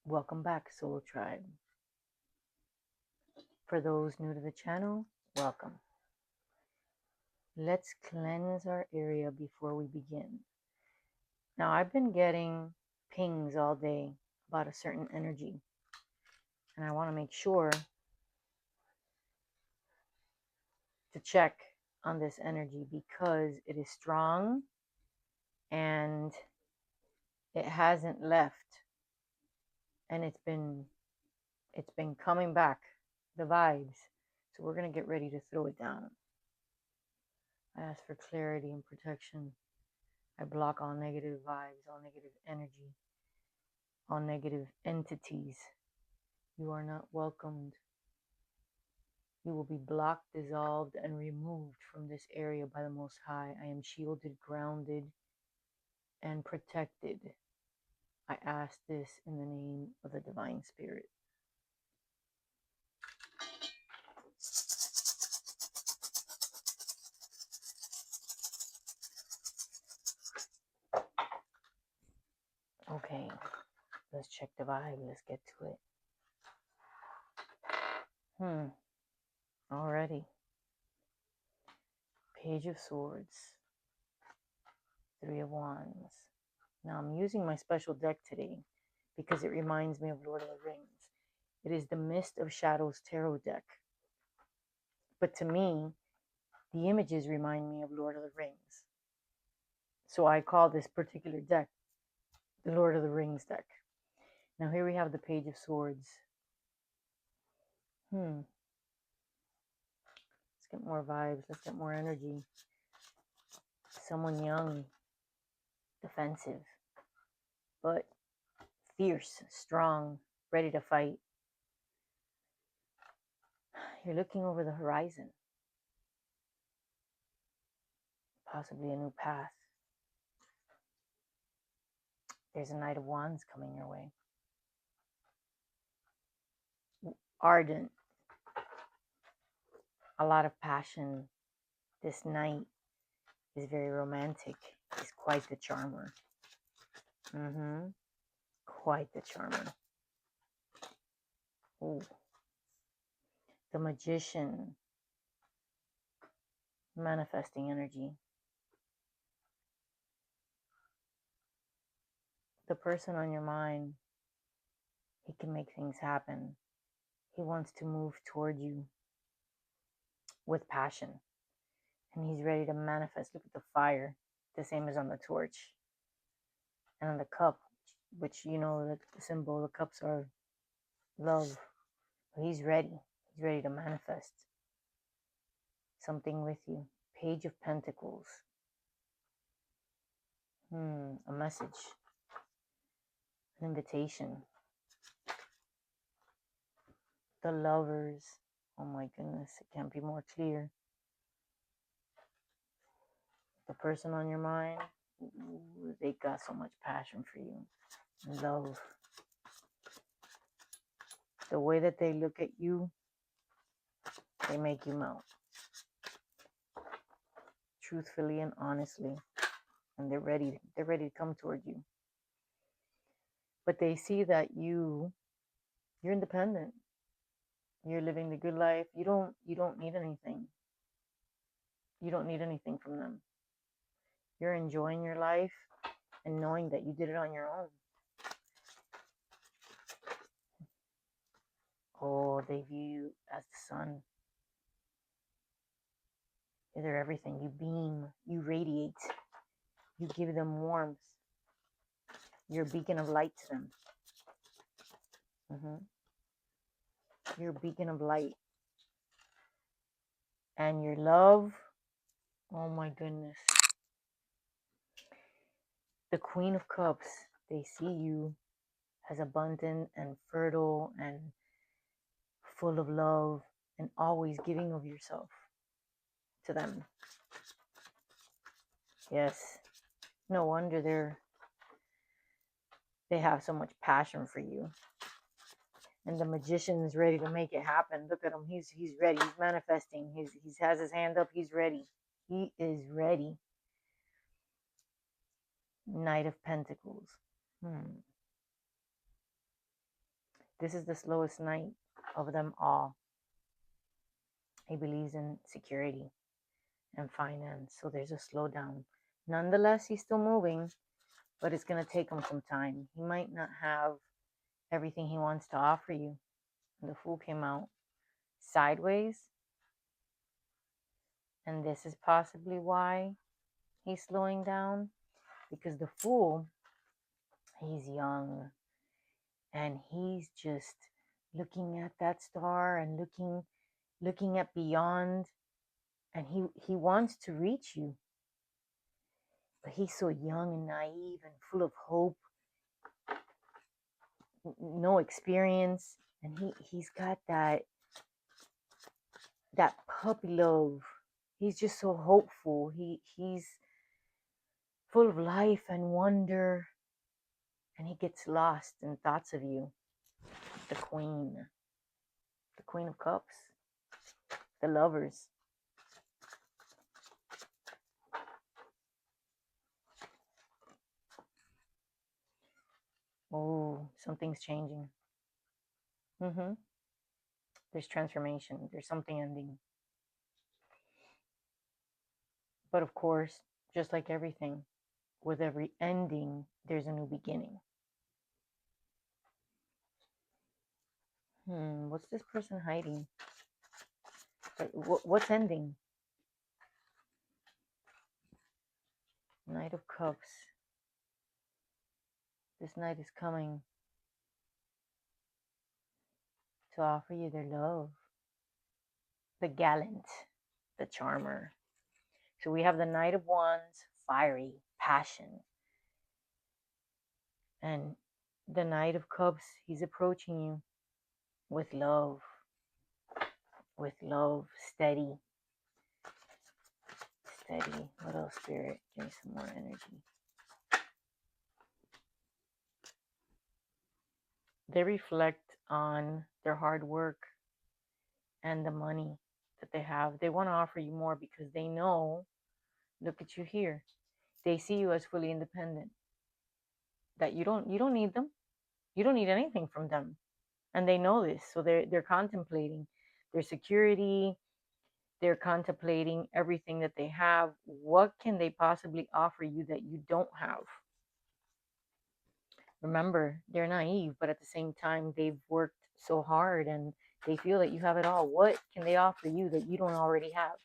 Welcome back, Soul Tribe. For those new to the channel, welcome. Let's cleanse our area before we begin. Now, I've been getting pings all day about a certain energy, and I want to make sure to check on this energy because it is strong and it hasn't left, and it's been coming back, the vibes. So we're going to get ready to throw it down. I ask for clarity and protection. I block all negative vibes, all negative energy, all negative entities. You are not welcomed. You will be blocked, dissolved, and removed from this area by the Most High. I am shielded, grounded, and protected. I ask this in the name of the Divine Spirit. Okay, let's check the vibe. Let's get to it. Alrighty. Page of Swords. 3 of Wands. Now I'm using my special deck today because it reminds me of Lord of the Rings. It is the Mist of Shadows Tarot deck. But to me, the images remind me of Lord of the Rings. So I call this particular deck the Lord of the Rings deck. Now here we have the Page of Swords. Let's get more vibes. Let's get more energy. Someone young, defensive, but fierce, strong, ready to fight. You're looking over the horizon. Possibly a new path. There's a Knight of Wands coming your way. Ardent. A lot of passion. This knight is very romantic. He's quite the charmer. Quite the charmer. Ooh. The Magician. Manifesting energy. The person on your mind, he can make things happen. He wants to move toward you with passion. And he's ready to manifest. Look at the fire. The same as on the torch. And on the cup, which you know that the symbol, the cups are love. But he's ready. He's ready to manifest something with you. Page of Pentacles. A message. An invitation. The Lovers. Oh my goodness, it can't be more clear. The person on your mind, ooh, they got so much passion for you. Love. The way that they look at you, they make you melt. Truthfully and honestly. And they're ready to come toward you. But they see that you're independent. You're living the good life. You don't need anything. You don't need anything from them. You're enjoying your life and knowing that you did it on your own. Oh, they view you as the sun. You're everything. You beam. You radiate. You give them warmth. You're a beacon of light to them. You're a beacon of light. And your love, oh my goodness. The Queen of Cups, they see you as abundant and fertile and full of love and always giving of yourself to them. Yes, no wonder they have so much passion for you. And the Magician is ready to make it happen. Look at him. He's ready. He's manifesting. He has his hand up. He's ready. He is ready. Knight of Pentacles. This is the slowest knight of them all. He believes in security and finance, so there's a slowdown. Nonetheless, he's still moving, but it's going to take him some time. He might not have everything he wants to offer you. And the Fool came out sideways, and this is possibly why he's slowing down, because the Fool, he's young, and he's just looking at that star and looking at beyond, and he wants to reach you, but he's so young and naive and full of hope, no experience, and he's got that puppy love. He's just so hopeful. He's full of life and wonder, and he gets lost in thoughts of you. The Queen of Cups, the Lovers. Oh, something's changing. There's transformation. There's something ending. But of course, just like everything, with every ending, there's a new beginning. What's this person hiding? What's ending? Knight of Cups. This knight is coming to offer you their love. The Gallant, the Charmer. So we have the Knight of Wands, fiery, passion. And the Knight of Cups, he's approaching you with love. With love, steady. Steady. What else, Spirit? Give me some more energy. They reflect on their hard work and the money that they have. They want to offer you more because they know, look at you here. They see you as fully independent. That you don't need them. You don't need anything from them. And they know this. So they're contemplating their security. They're contemplating everything that they have. What can they possibly offer you that you don't have? Remember, they're naive, but at the same time, they've worked so hard and they feel that you have it all. What can they offer you that you don't already have?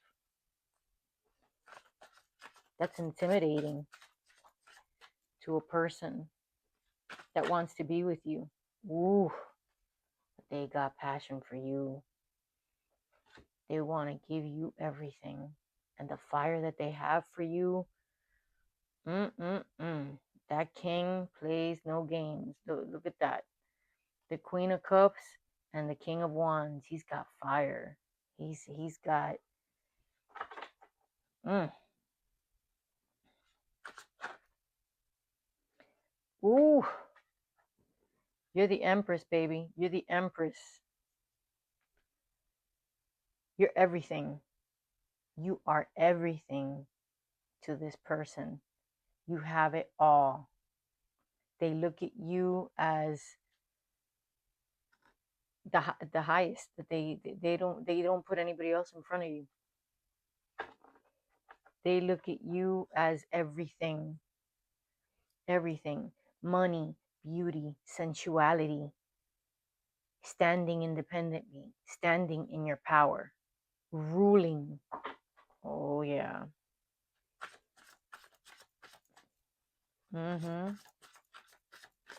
That's intimidating to a person that wants to be with you. Ooh, but they got passion for you. They want to give you everything. And the fire that they have for you, that king plays no games. Look at that. The Queen of Cups and the King of Wands. He's got fire. He's got Ooh. You're the Empress, baby. You're the Empress. You're everything. You are everything to this person. You have it all. They look at you as the highest. That they don't put anybody else in front of you. They look at you as everything. Everything. Money, beauty, sensuality. Standing independently. Standing in your power. Ruling. Oh, yeah. No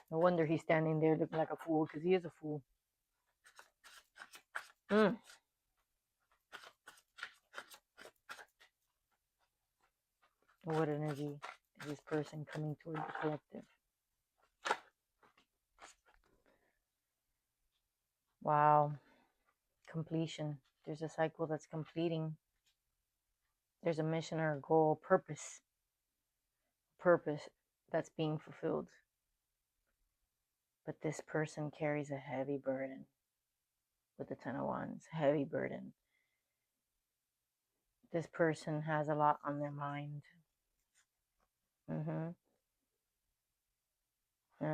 wonder he's standing there looking like a fool, because he is a fool. What energy is this person coming toward the collective? Wow. Completion. There's a cycle that's completing. There's a mission or a goal, purpose that's being fulfilled. But this person carries a heavy burden with the Ten of Wands. Heavy burden. This person has a lot on their mind.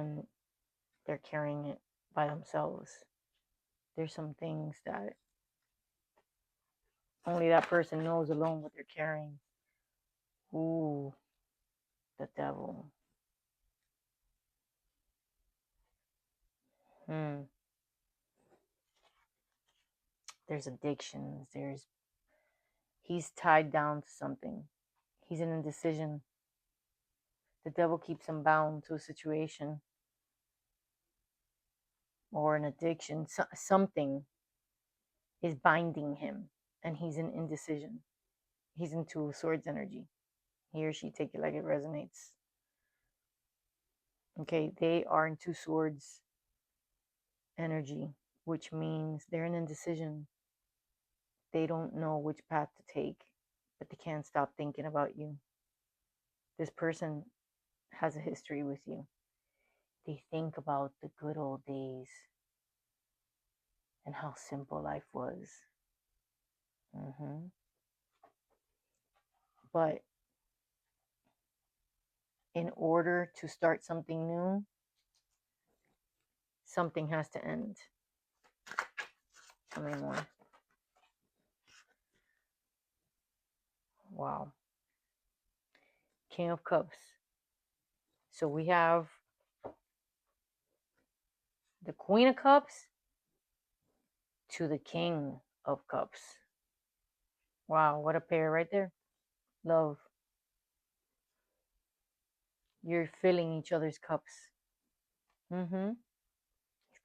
and they're carrying it by themselves. There's some things that only that person knows alone what they're carrying. Ooh, the devil. Hmm. There's addictions. He's tied down to something. He's in indecision. The devil keeps him bound to a situation or an addiction. Something is binding him, and he's in indecision. He's in Two of Swords energy. He or she, take it like it resonates. Okay, they are in Two Swords energy, which means they're in indecision. They don't know which path to take, but they can't stop thinking about you. This person has a history with you. They think about the good old days and how simple life was. But in order to start something new, something has to end. How many more? Wow. King of Cups. So we have the Queen of Cups to the King of Cups. Wow, what a pair right there. Love. You're filling each other's cups. He's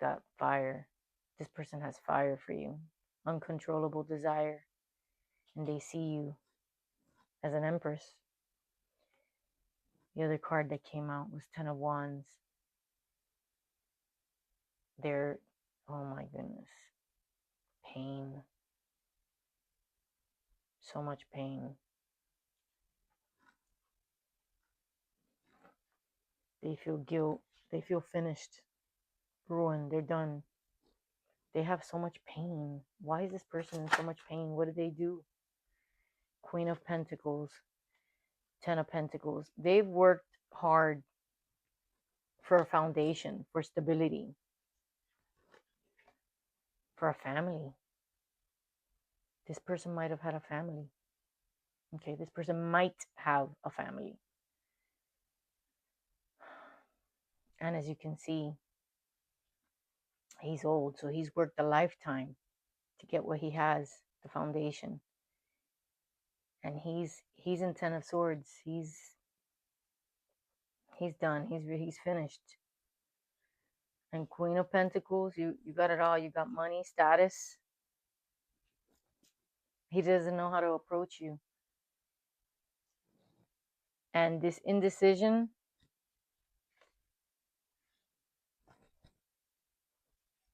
got fire. This person has fire for you. Uncontrollable desire. And they see you as an empress. The other card that came out was Ten of Wands. They're, oh my goodness, pain. So much pain. They feel guilt. They feel finished, ruined. They're done. They have so much pain. Why is this person in so much pain? What did they do? Queen of Pentacles, Ten of Pentacles. They've worked hard for a foundation, for stability, for a family. This person might have had a family. Okay, this person might have a family. And as you can see, he's old, so he's worked a lifetime to get what he has, the foundation. And he's in Ten of Swords. He's done. He's finished. And Queen of Pentacles, you got it all. You got money, status. He doesn't know how to approach you. And this indecision,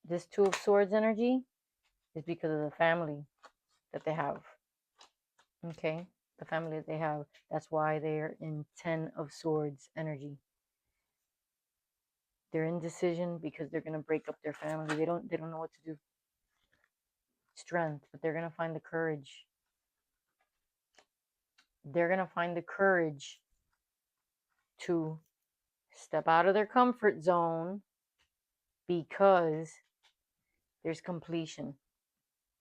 this Two of Swords energy, is because of the family that they have. Okay? The family that they have. That's why they're in Ten of Swords energy. They're indecision because they're going to break up their family. They don't know what to do. Strength, but they're going to find the courage. They're going to find the courage to step out of their comfort zone because there's completion.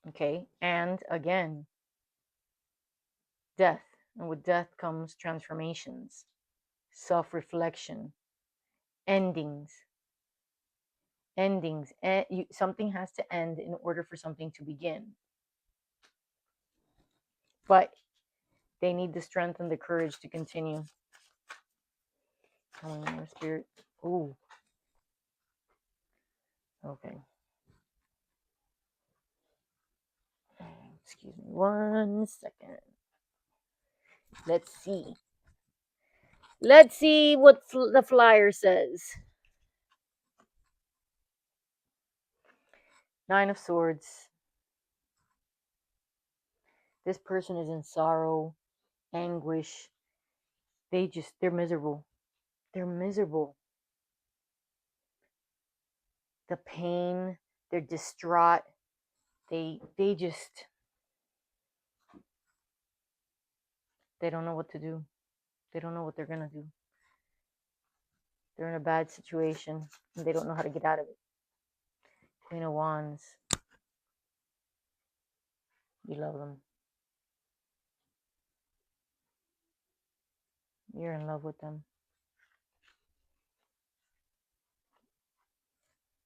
Okay? And again, death. And with death comes transformations, self-reflection, endings. Something has to end in order for something to begin. But they need the strength and the courage to continue. Oh, more spirit. Ooh. Okay. Excuse me 1 second. Let's see. Let's see what the flyer says. Nine of Swords. This person is in sorrow, anguish. They're miserable. They're miserable. The pain, they're distraught. They don't know what to do. They don't know what they're going to do. They're in a bad situation and they don't know how to get out of it. Queen of Wands. You love them. You're in love with them.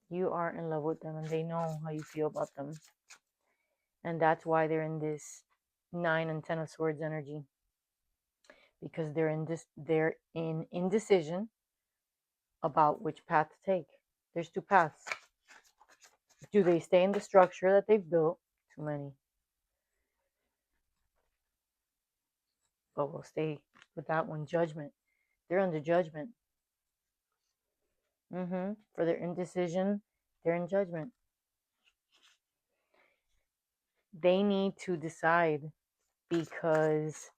You are in love with them and they know how you feel about them. And that's why they're in this 9 and 10 of Swords energy. Because they're in indecision about which path to take. There's 2 paths. Do they stay in the structure that they've built? Too many. But we'll stay with that one. Judgment. They're under judgment. For their indecision, they're in judgment. They need to decide because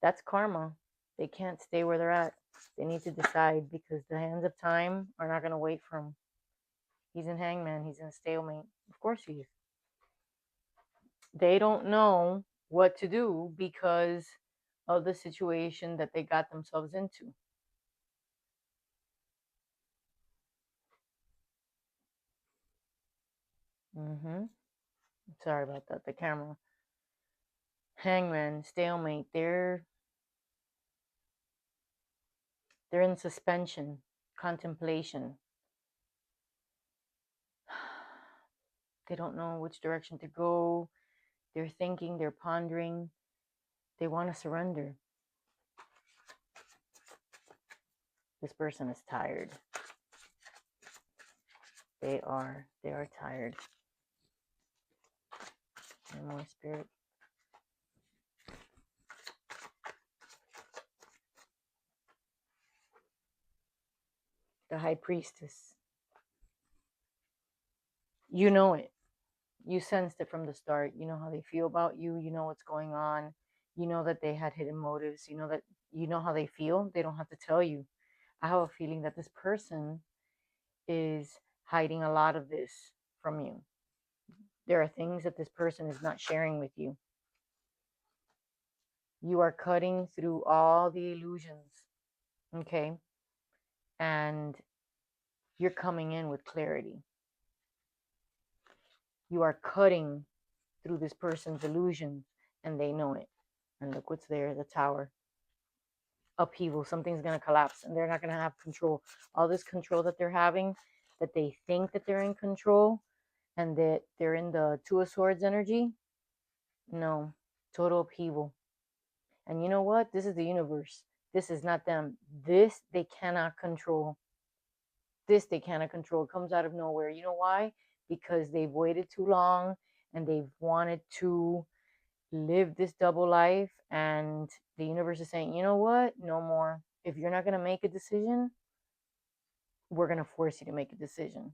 that's karma. They can't stay where they're at. They need to decide because the hands of time are not going to wait for him. He's in hangman. He's in stalemate. Of course he is. They don't know what to do because of the situation that they got themselves into. Sorry about that. The camera. Hangman, stalemate. They're in suspension, contemplation. They don't know which direction to go. They're thinking, they're pondering. They want to surrender. This person is tired. They are tired. And more spirit. The High Priestess. You know it. You sensed it from the start. You know how they feel about you. You know what's going on. You know that they had hidden motives. You know how they feel. They don't have to tell you. I have a feeling that this person is hiding a lot of this from you. There are things that this person is not sharing with you. You are cutting through all the illusions, okay? And you're coming in with clarity. You are cutting through this person's illusions, and they know it. And look what's there, the Tower. Upheaval, something's going to collapse, and they're not going to have control. All this control that they're having, that they think that they're in control, and that they're in the 2 of Swords energy, no, total upheaval. And you know what? This is the universe. This is not them. This they cannot control. This they cannot control. It comes out of nowhere. You know why? Because they've waited too long and they've wanted to live this double life. And the universe is saying, you know what? No more. If you're not going to make a decision, we're going to force you to make a decision.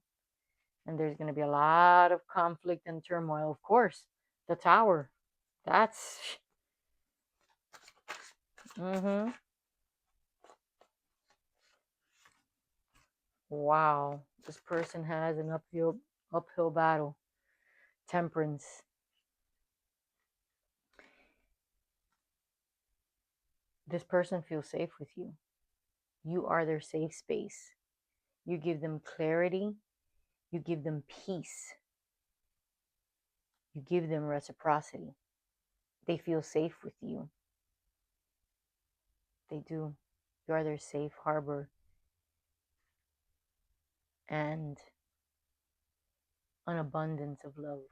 And there's going to be a lot of conflict and turmoil. Of course, the Tower. That's... Wow. This person has an uphill battle. Temperance. This person feels safe with you. You are their safe space. You give them clarity. You give them peace. You give them reciprocity. They feel safe with you. They do. You are their safe harbor. And an abundance of love.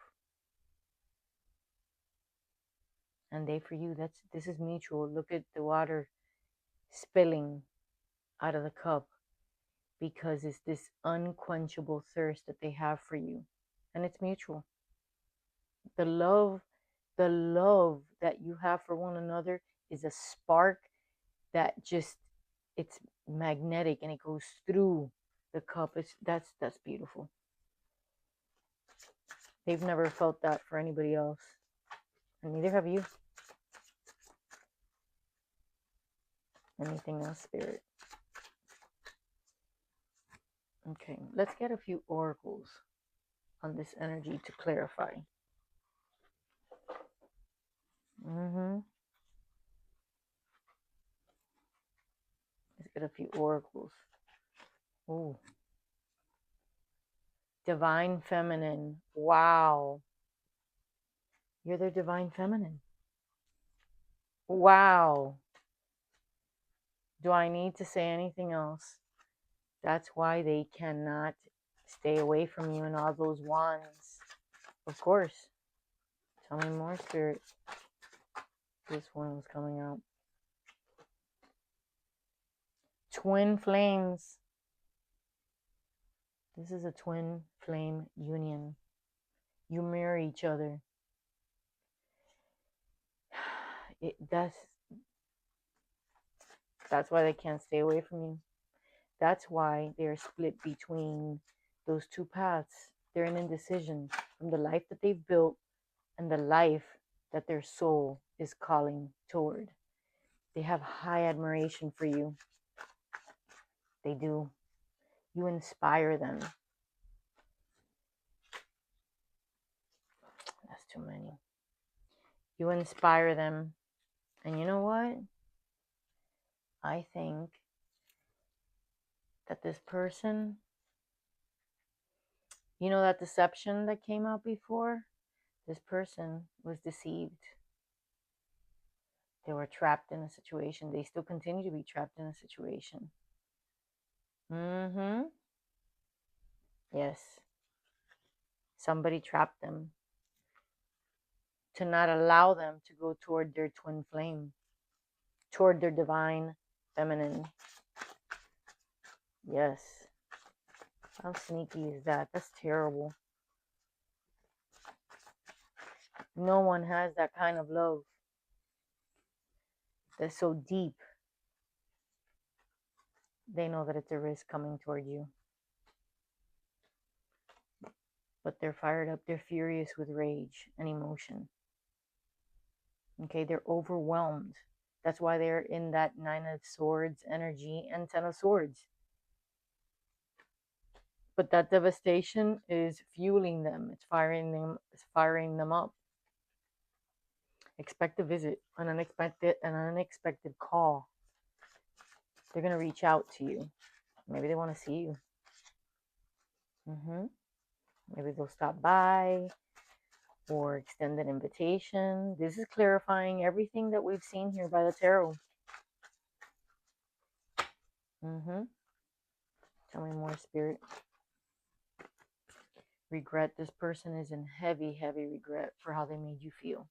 And they for you, this is mutual. Look at the water spilling out of the cup, because it's this unquenchable thirst that they have for you, and it's mutual. The love that you have for one another is a spark that just, it's magnetic and it goes through the cup. That's beautiful. They've never felt that for anybody else, and neither have you. Anything else, Spirit? Okay, let's get a few oracles on this energy to clarify. Let's get a few oracles Ooh. Divine feminine. Wow. You're their divine feminine. Wow. Do I need to say anything else? That's why they cannot stay away from you and all those wands. Of course. Tell me more, Spirit. This one was coming out. Twin flames. This is a twin flame union. You mirror each other. That's why they can't stay away from you. That's why they're split between those two paths. They're in indecision from the life that they've built and the life that their soul is calling toward. They have high admiration for you. They do. You inspire them. That's too many. You inspire them. And you know what? I think that this person, you know that deception that came out before? This person was deceived. They were trapped in a situation. They still continue to be trapped in a situation. Mm-hmm. Yes. Somebody trapped them to not allow them to go toward their twin flame, toward their divine feminine. Yes. How sneaky is that? That's terrible. No one has that kind of love that's so deep. They know that it's a risk coming toward you. But they're fired up. They're furious with rage and emotion. Okay, they're overwhelmed. That's why they're in that Nine of Swords energy and Ten of Swords. But that devastation is fueling them. It's firing them up. Expect a visit, an unexpected call. They're gonna reach out to you. Maybe they want to see you. Maybe they'll stop by or extend an invitation. This is clarifying everything that we've seen here by the tarot. Tell me more, Spirit. Regret. This person is in heavy, heavy regret for how they made you feel.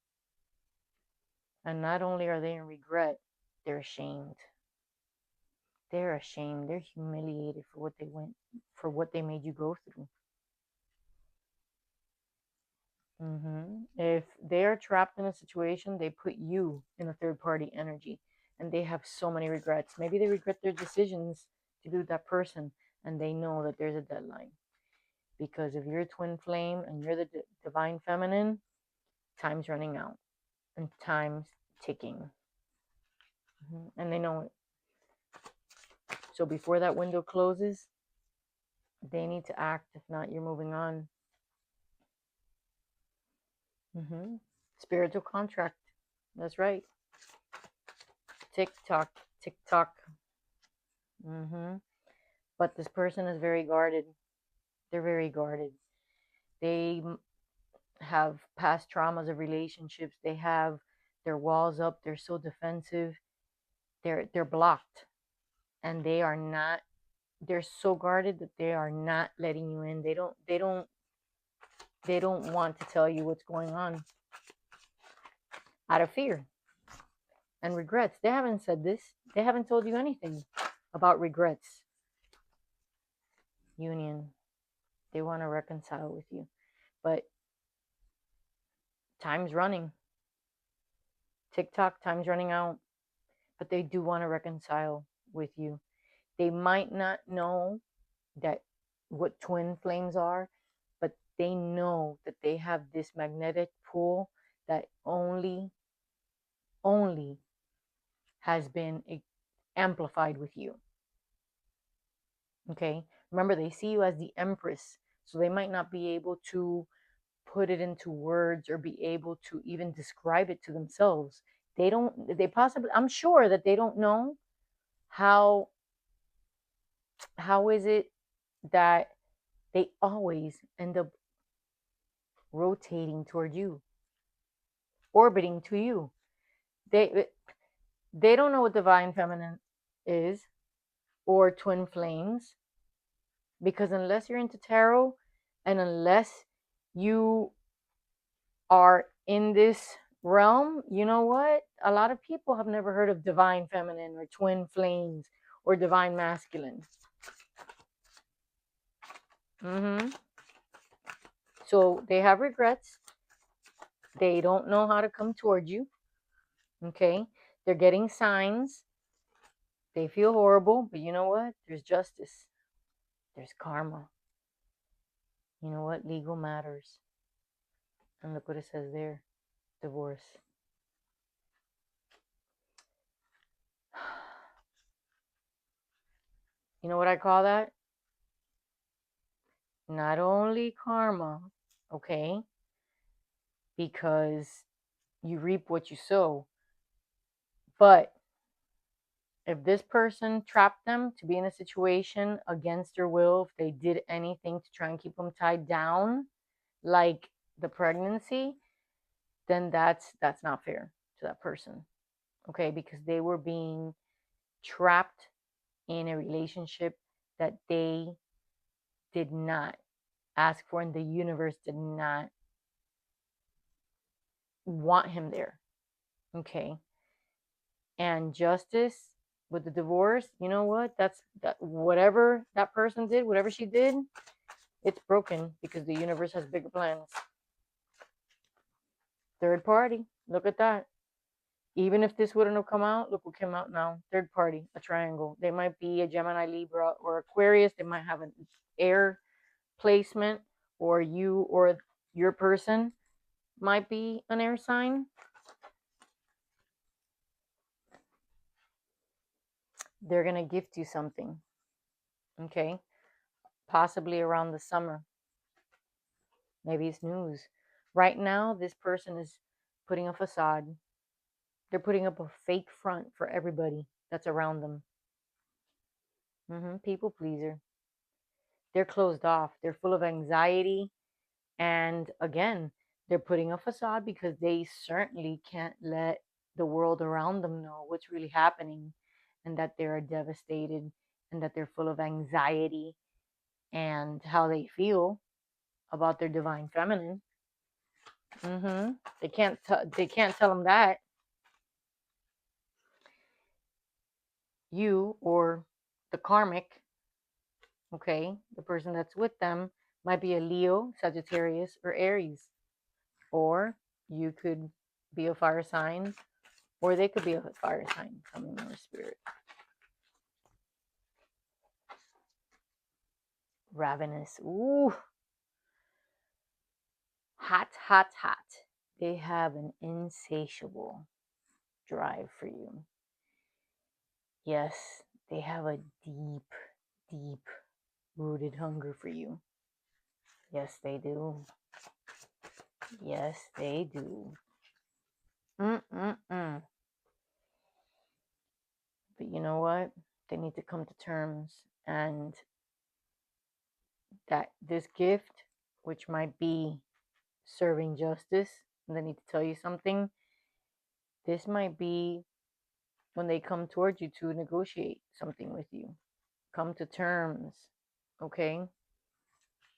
And not only are they in regret, they're ashamed. They're ashamed. They're humiliated for what they made you go through. If they are trapped in a situation, they put you in a third party energy and they have so many regrets. Maybe they regret their decisions to be with that person and they know that there's a deadline. Because if you're a twin flame and you're the divine feminine, time's running out and time's ticking. And they know it. So before that window closes, they need to act. If not, you're moving on. Spiritual contract. That's right. Tick tock, tick tock. But this person is very guarded. They're very guarded. They have past traumas of relationships. They have their walls up. They're so defensive. They're blocked, and they are not. They're so guarded that they are not letting you in. They don't want to tell you what's going on out of fear and regrets. They haven't said this. They haven't told you anything about regrets. Union. They want to reconcile with you, but time's running. TikTok, time's running out. But they do want to reconcile with you. They might not know that what twin flames are, but they know that they have this magnetic pull that only has been amplified with you. Okay? Remember, they see you as the Empress, so they might not be able to put it into words or be able to even describe it to themselves. I'm sure that they don't know how How is it that they always end up rotating toward you, orbiting to you? They they don't know what divine feminine is or twin flames, because unless you're into tarot and unless you are in this realm, you know what? A lot of people have never heard of divine feminine or twin flames or divine masculine. So they have regrets. They don't know how to come toward you. Okay. They're getting signs. They feel horrible, but you know what? There's justice. There's karma. You know what? Legal matters. And look what it says there. Divorce. You know what I call that? Not only karma, okay, because you reap what you sow, but if this person trapped them to be in a situation against their will, if they did anything to try and keep them tied down, like the pregnancy, then that's not fair to that person, okay, because they were being trapped in a relationship that they did not ask for, and the universe did not want him there. Okay. And justice with the divorce, you know what? That's that, whatever that person did, whatever she did, it's broken because the universe has bigger plans. Third party. Look at that. Even if this wouldn't have come out, look what came out now. Third party, a triangle. They might be a Gemini, Libra, or Aquarius. They might have an air placement, or you or your person might be an air sign. They're going to gift you something, okay? Possibly around the summer. Maybe it's news. Right now, this person is putting a facade. They're putting up a fake front for everybody that's around them. People pleaser. They're closed off. They're full of anxiety. And again, they're putting a facade because they certainly can't let the world around them know what's really happening, and that they're devastated, and that they're full of anxiety and how they feel about their divine feminine. They can't tell them that. You or the karmic, okay, the person that's with them might be a Leo, Sagittarius, or Aries. Or you could be a fire sign, or they could be a fire sign coming in their spirit. Ravenous. Ooh. Hot, hot, hot. They have an insatiable drive for you. Yes, they have a deep, deep rooted hunger for you. Yes, they do. Yes, they do. But you know what? They need to come to terms, and that this gift, which might be serving justice, and they need to tell you something, this might be when they come towards you to negotiate something with you. Come to terms, okay?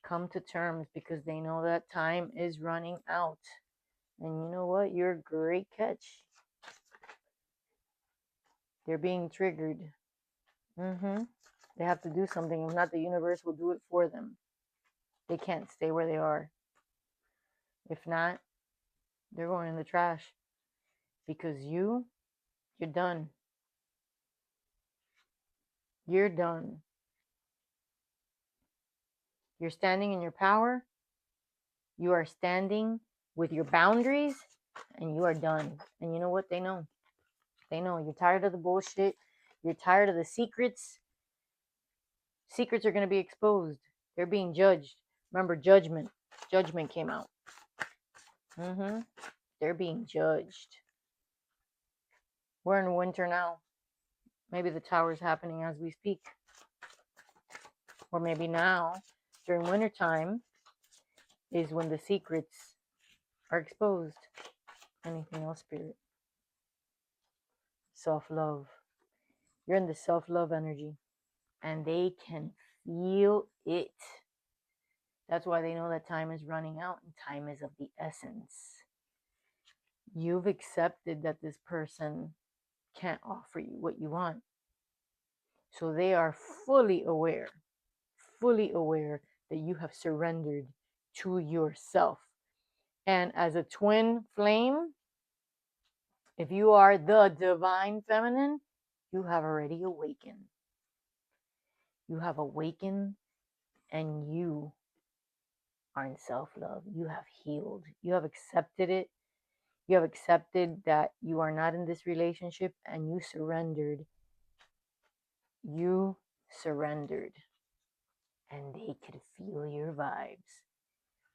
Come to terms, because they know that time is running out. And you know what? You're a great catch. They're being triggered. They have to do something. If not, the universe will do it for them. They can't stay where they are. If not, they're going in the trash. Because you're done. You're done. You're standing in your power. You are standing with your boundaries, and you are done. And you know what? They know. They know. You're tired of the bullshit. You're tired of the secrets. Secrets are going to be exposed. They're being judged. Remember, judgment. Judgment came out. They're being judged. We're in winter now. Maybe the tower's happening as we speak. Or maybe now, during wintertime, is when the secrets are exposed. Anything else, Spirit? Self-love. You're in the self-love energy. And they can feel it. That's why they know that time is running out and time is of the essence. You've accepted that this person can't offer you what you want. So they are fully aware that you have surrendered to yourself. And as a twin flame, if you are the divine feminine, you have already awakened. You have awakened and you are in self-love. You have healed. You have accepted it. You have accepted that you are not in this relationship and you surrendered. You surrendered. And they could feel your vibes.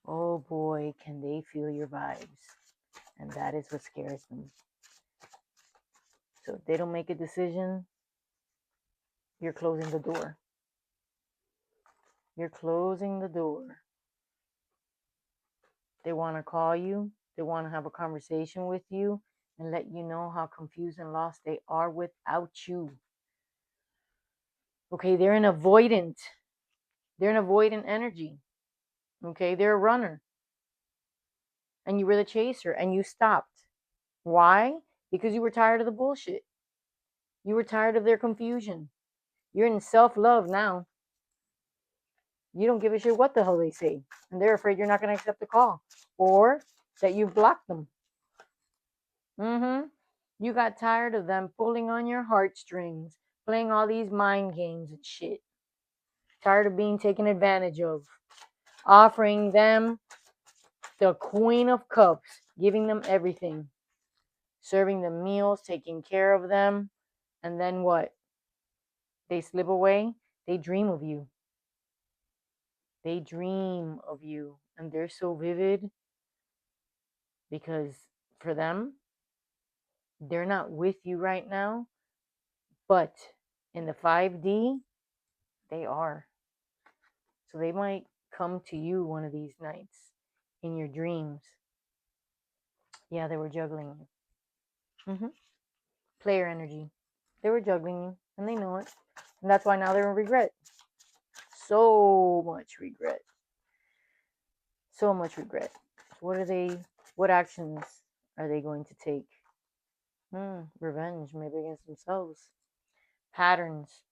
Oh boy, can they feel your vibes. And that is what scares them. So if they don't make a decision, you're closing the door. You're closing the door. They want to call you. They want to have a conversation with you and let you know how confused and lost they are without you. Okay, they're an avoidant. They're an avoidant energy. Okay, they're a runner. And you were the chaser and you stopped. Why? Because you were tired of the bullshit. You were tired of their confusion. You're in self-love now. You don't give a shit what the hell they say. And they're afraid you're not going to accept the call. Or that you've blocked them. You got tired of them pulling on your heartstrings, playing all these mind games and shit. Tired of being taken advantage of. Offering them the Queen of Cups, giving them everything. Serving them meals, taking care of them. And then what? They slip away. They dream of you. They dream of you. And they're so vivid because for them, they're not with you right now. But in the 5D, they are. So they might come to you one of these nights in your dreams. Yeah, they were juggling you. Player energy. They were juggling you, and they know it. And that's why now they're in regret. So much regret. So much regret. What actions are they going to take? Revenge, maybe against themselves. Patterns.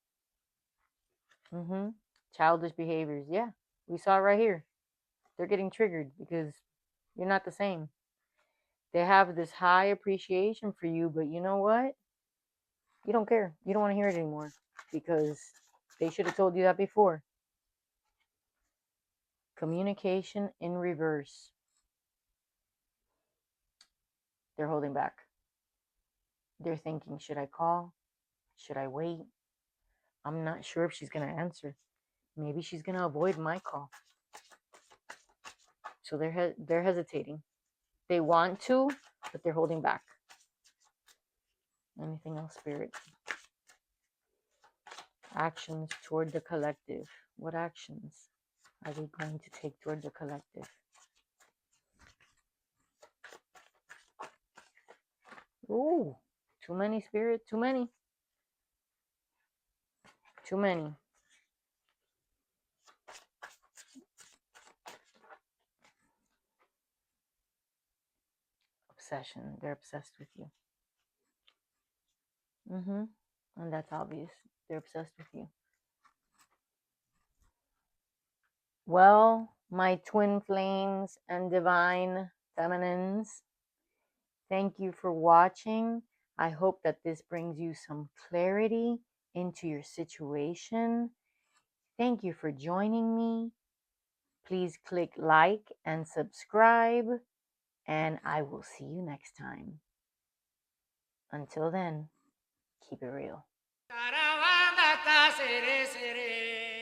Childish behaviors. Yeah, we saw it right here. They're getting triggered because you're not the same. They have this high appreciation for you, but you know what? You don't care. You don't want to hear it anymore because they should have told you that before. Communication in reverse. They're holding back. They're thinking, should I call? Should I wait? I'm not sure if she's going to answer. Maybe she's going to avoid my call. So they're hesitating. They want to, but they're holding back. Anything else, Spirit? Actions toward the collective. What actions are they going to take toward the collective? Ooh, too many, Spirit. Too many. Too many. Obsession. They're obsessed with you. And that's obvious. They're obsessed with you. Well, my twin flames and divine feminines, thank you for watching. I hope that this brings you some clarity into your situation. Thank you for joining me. Please click like and subscribe, and I will see you next time. Until then, keep it real. Caravana ta sere sere.